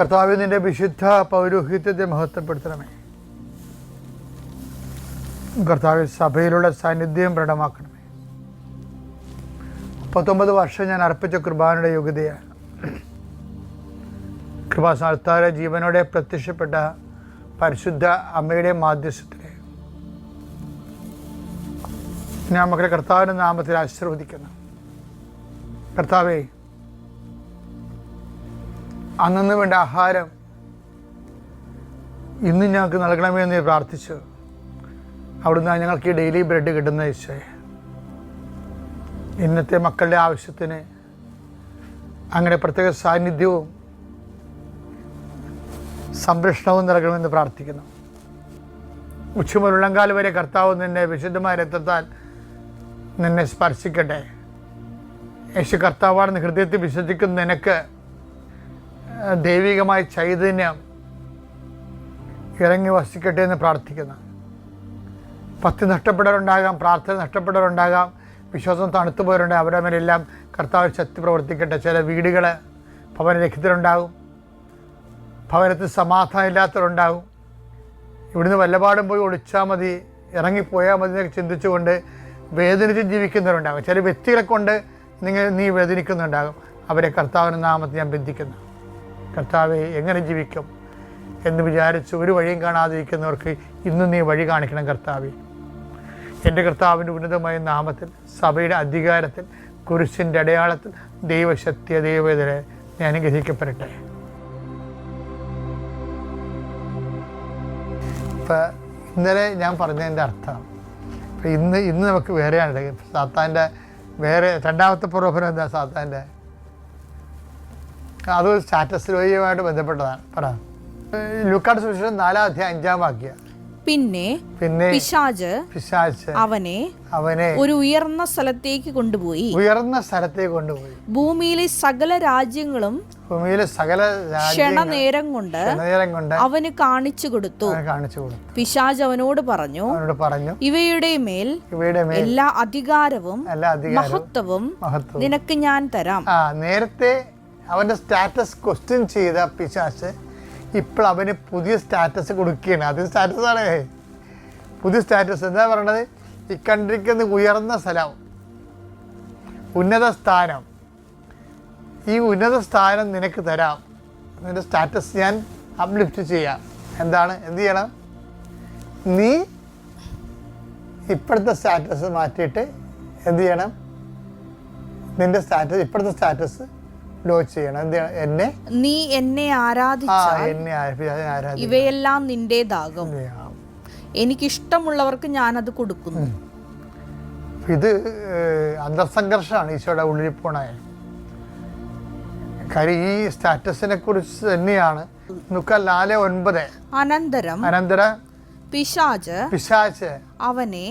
കർത്താവേ, നിന്റെ വിശുദ്ധ പൗരോഹിത്യത്തെ മഹത്വപ്പെടുത്തണമേ. കർത്താവേ, സഭയിലുള്ള സാന്നിധ്യം പ്രകടമാക്കണമേ. 39 വർഷം ഞാൻ അർപ്പിച്ച കൃപാനയുടെ യോഗ്യതയാണ്. കൃപാസ്ഥാനത്താലെ ജീവനോടെ പ്രത്യക്ഷപ്പെട്ട പരിശുദ്ധ അമ്മയുടെ മാധ്യസ്ഥത്തിലെ ഞാൻ മക്കളെ കർത്താവിൻ്റെ നാമത്തിൽ ആശീർവദിക്കുന്നു. കർത്താവേ, അന്നു വേണ്ട ആഹാരം ഇന്ന് ഞങ്ങൾക്ക് നൽകണമെന്ന് പ്രാർത്ഥിച്ചു. അവിടുന്ന് ഞങ്ങൾക്ക് ഈ ഡെയിലി ബ്രെഡ് കിട്ടുന്ന ഈശോയെ, ഇന്നത്തെ മക്കളുടെ ആവശ്യത്തിന് അങ്ങനെ പ്രത്യേക സാന്നിധ്യവും സംരക്ഷണവും നൽകണമെന്ന് പ്രാർത്ഥിക്കുന്നു. ഉച്ചമുതൽ ഉള്ളങ്കാല് വരെ കർത്താവ് നിന്നെ വിശുദ്ധമായ രക്തത്താൽ നിന്നെ സ്പർശിക്കട്ടെ. യേശു കർത്താവാണെന്ന് ഹൃദയത്തിൽ വിശ്വസിക്കുന്ന നിനക്ക് ദൈവികമായ ചൈതന്യം ഇറങ്ങി വസിക്കട്ടെ എന്ന് പ്രാർത്ഥിക്കുന്നു. ഭക്തി നഷ്ടപ്പെട്ടവരുണ്ടാകാം, പ്രാർത്ഥന നഷ്ടപ്പെട്ടവരുണ്ടാകാം, വിശ്വാസം തണുത്തു പോയവരുണ്ട്. അവരവരെല്ലാം കർത്താവ് ശക്തി പ്രവർത്തിക്കട്ടെ. ചില വീടുകൾ ഭവനരഹിതരുണ്ടാകും, ഭവനത്തിൽ സമാധാനം ഇല്ലാത്തവരുണ്ടാകും. ഇവിടുന്ന് വല്ലപാടും പോയി ഒളിച്ചാൽ മതി, ഇറങ്ങിപ്പോയാൽ മതി എന്നൊക്കെ ചിന്തിച്ചുകൊണ്ട് വേദനിച്ച് ജീവിക്കുന്നവരുണ്ടാകും. ചില വ്യക്തികളെ കൊണ്ട് നീ വേദനിക്കുന്നുണ്ടാകും. അവരെ കർത്താവിൻ്റെ നാമത്തിൽ ഞാൻ ബന്ധിക്കുന്നു. കർത്താവെ, എങ്ങനെ ജീവിക്കും എന്ന് വിചാരിച്ച് ഒരു വഴിയും കാണാതിരിക്കുന്നവർക്ക് ഇന്ന് നീ വഴി കാണിക്കണം. കർത്താവെ, എൻ്റെ കർത്താവിൻ്റെ ഉന്നതമായ നാമത്തിൽ, സഭയുടെ അധികാരത്തിൽ, കുരിശിൻ്റെ അടയാളത്തിൽ, ദൈവശക്തിയ ദൈവവേദന ഞാൻ അനുഗ്രഹിക്കപ്പെടട്ടെ. ഇപ്പം ഇന്നലെ ഞാൻ പറഞ്ഞതിൻ്റെ അർത്ഥം ഇന്ന് നമുക്ക് വേറെയാണ്. സാത്താൻ്റെ വേറെ രണ്ടാമത്തെ പ്രലോഭനം എന്താ? സാത്താൻ്റെ അത് സ്റ്റാറ്റസ് വഴിയുമായിട്ട് ബന്ധപ്പെട്ടതാണ്. പറ. ലൂക്കായുടെ സുവിശേഷം 4-5 വാക്യം. പിന്നെ പിശാച് അവനെ ഒരു ഉയർന്ന സ്ഥലത്തേക്ക് കൊണ്ടുപോയി ഭൂമിയിലെ സകല രാജ്യങ്ങളും ക്ഷണനേരം കൊണ്ട് അവന് കാണിച്ചു കൊടുത്തു. പിശാച് അവനോട് പറഞ്ഞു, ഇവയുടെ മേൽ എല്ലാ അധികാരവും മഹത്വവും നിനക്ക് ഞാൻ തരാം. നേരത്തെ അവന്റെ സ്റ്റാറ്റസ് ക്വസ്റ്റ്യൻ ചെയ്ത പിശാച് ഇപ്പോൾ അവന് പുതിയ സ്റ്റാറ്റസ് കൊടുക്കുകയാണ്. അത് സ്റ്റാറ്റസാണ്, പുതിയ സ്റ്റാറ്റസ്. എന്താ പറയണത്? ഈ കണ്ടിരിക്കുന്ന ഉയർന്ന സ്ഥലം, ഉന്നത സ്ഥാനം, ഈ ഉന്നത സ്ഥാനം നിനക്ക് തരാം. നിൻ്റെ സ്റ്റാറ്റസ് ഞാൻ അപ്ലിഫ്റ്റ് ചെയ്യാം. എന്ത് ചെയ്യണം? നീ ഇപ്പോഴത്തെ സ്റ്റാറ്റസ് മാറ്റിയിട്ട് എന്ത് ചെയ്യണം? നിൻ്റെ സ്റ്റാറ്റസ്, ഇപ്പോഴത്തെ സ്റ്റാറ്റസ് ലോഞ്ച് ചെയ്യണം. നീ എന്നെ ആരാധിച്ചാൽ ഇവയെല്ലാം നിന്റേതാകും. എനിക്കിഷ്ടമുള്ളവർക്ക് ഞാനത് കൊടുക്കുന്നു. ഇത് അന്തർസംഘർഷമാണ് ഈശോയുടെ ഉള്ളിൽ പോണ കാര്യം. ഈ സ്റ്റാറ്റസിനെ കുറിച്ച് തന്നെയാണ് 4:9. അനന്തരം പിശാച് അവനെ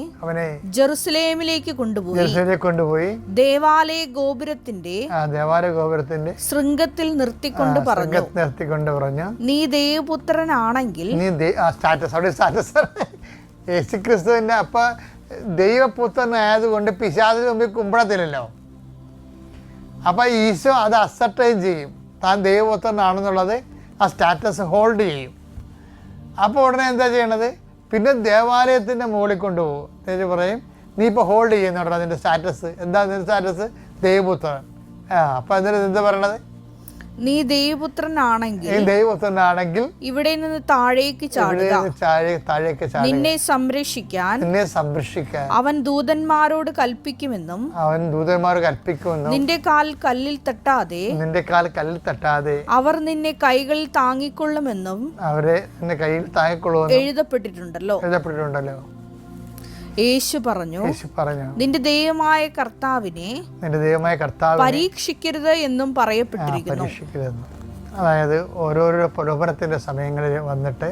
ജെറുസലേമിലേക്ക് കൊണ്ടുപോയി ദേവാലയ ഗോപുരത്തിന്റെ ശൃംഗത്തിൽ നിർത്തിക്കൊണ്ട് പറഞ്ഞു, നീ ദൈവപുത്രനാണെങ്കിൽ. യേശുക്രിസ്തുവിന്റെ അപ്പൊ ദൈവപുത്രനായതുകൊണ്ട് പിശാചിന് മുമ്പിൽ കുമ്പിടത്തില്ലല്ലോ. അപ്പൊ ഈശോ അത് അസർട്ടൈൻ ചെയ്യും, താൻ ദൈവപുത്രനാണെന്നുള്ളത്. ആ സ്റ്റാറ്റസ് ഹോൾഡ് ചെയ്യും. അപ്പോൾ ഉടനെ എന്താ ചെയ്യണത്? പിന്നെ ദേവാലയത്തിൻ്റെ മുകളിൽ കൊണ്ടുപോകും. എന്നിട്ട് പറയും, നീ ഇപ്പോൾ ഹോൾഡ് ചെയ്യുന്നുണ്ടോ അതിൻ്റെ സ്റ്റാറ്റസ്? എന്താ അതിൻ്റെ സ്റ്റാറ്റസ്? ദൈവപുത്രൻ. അപ്പം അതിന് എന്താ പറയണത്? നീ ദൈവപുത്രനാണെങ്കിൽ ഇവിടെ നിന്ന് താഴേക്ക് ചാടുക. നിന്നെ സംരക്ഷിക്കാൻ അവൻ ദൂതന്മാരോട് കൽപ്പിക്കുമെന്നും നിന്റെ കാൽ കല്ലിൽ തട്ടാതെ അവർ നിന്നെ കൈകളിൽ താങ്ങിക്കൊള്ളുമെന്നും എഴുതപ്പെട്ടിട്ടുണ്ടല്ലോ. യേശു പറഞ്ഞു, നിന്റെ ദൈവമായ കർത്താവിനെ പരീക്ഷിക്കരുത് എന്നും പറയപ്പെട്ടിരിക്കുന്നു. അതായത് ഓരോരോ പ്രലോഭനത്തിൻ്റെ സമയങ്ങളിൽ വന്നിട്ട്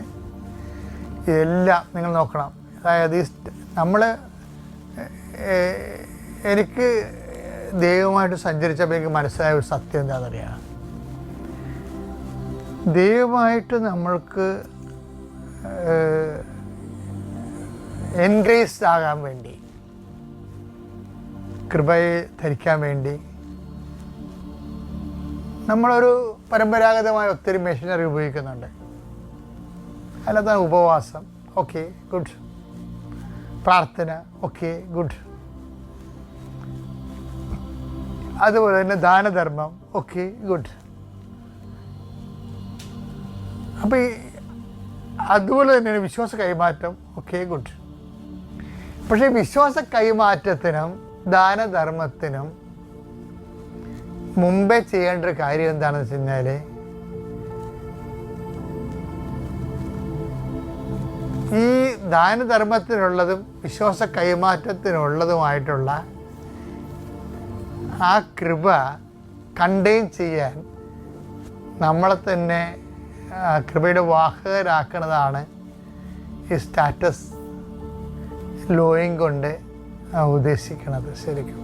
ഇതെല്ലാം നിങ്ങൾ നോക്കണം. അതായത് എനിക്ക് ദൈവമായിട്ട് സഞ്ചരിച്ചപ്പോൾ എനിക്ക് മനസ്സിലായ ഒരു സത്യം എന്താണെന്നറിയാം. ദൈവമായിട്ട് നമ്മൾക്ക് എൻഗ്രേസ്ഡ് ആകാൻ വേണ്ടി, കൃപയെ ധരിക്കാൻ വേണ്ടി നമ്മളൊരു പരമ്പരാഗതമായ ഒത്തിരി മെഷീനറി ഉപയോഗിക്കുന്നുണ്ട്. അതിനകത്താണ് ഉപവാസം, ഓക്കെ ഗുഡ്. പ്രാർത്ഥന, ഓക്കെ ഗുഡ്. അതുപോലെ തന്നെ ദാനധർമ്മം, ഓക്കെ ഗുഡ്. അപ്പോൾ ഈ അതുപോലെ തന്നെയാണ് വിശ്വാസ കൈമാറ്റം, ഓക്കെ ഗുഡ്. പക്ഷേ വിശ്വാസ കൈമാറ്റത്തിനും ദാനധർമ്മത്തിനും മുമ്പേ ചെയ്യേണ്ട ഒരു കാര്യം എന്താണെന്ന് വെച്ച് കഴിഞ്ഞാൽ ഈ ദാനധർമ്മത്തിനുള്ളതും വിശ്വാസ കൈമാറ്റത്തിനുള്ളതുമായിട്ടുള്ള ആ കൃപ കണ്ടെയ്ൻ ചെയ്യാൻ നമ്മളെ തന്നെ കൃപയുടെ വാഹകരാക്കുന്നതാണ് ഈ സ്റ്റാറ്റസ് ലോയിങ് കൊണ്ട് ഉദ്ദേശിക്കുന്നത് ശരിക്കും.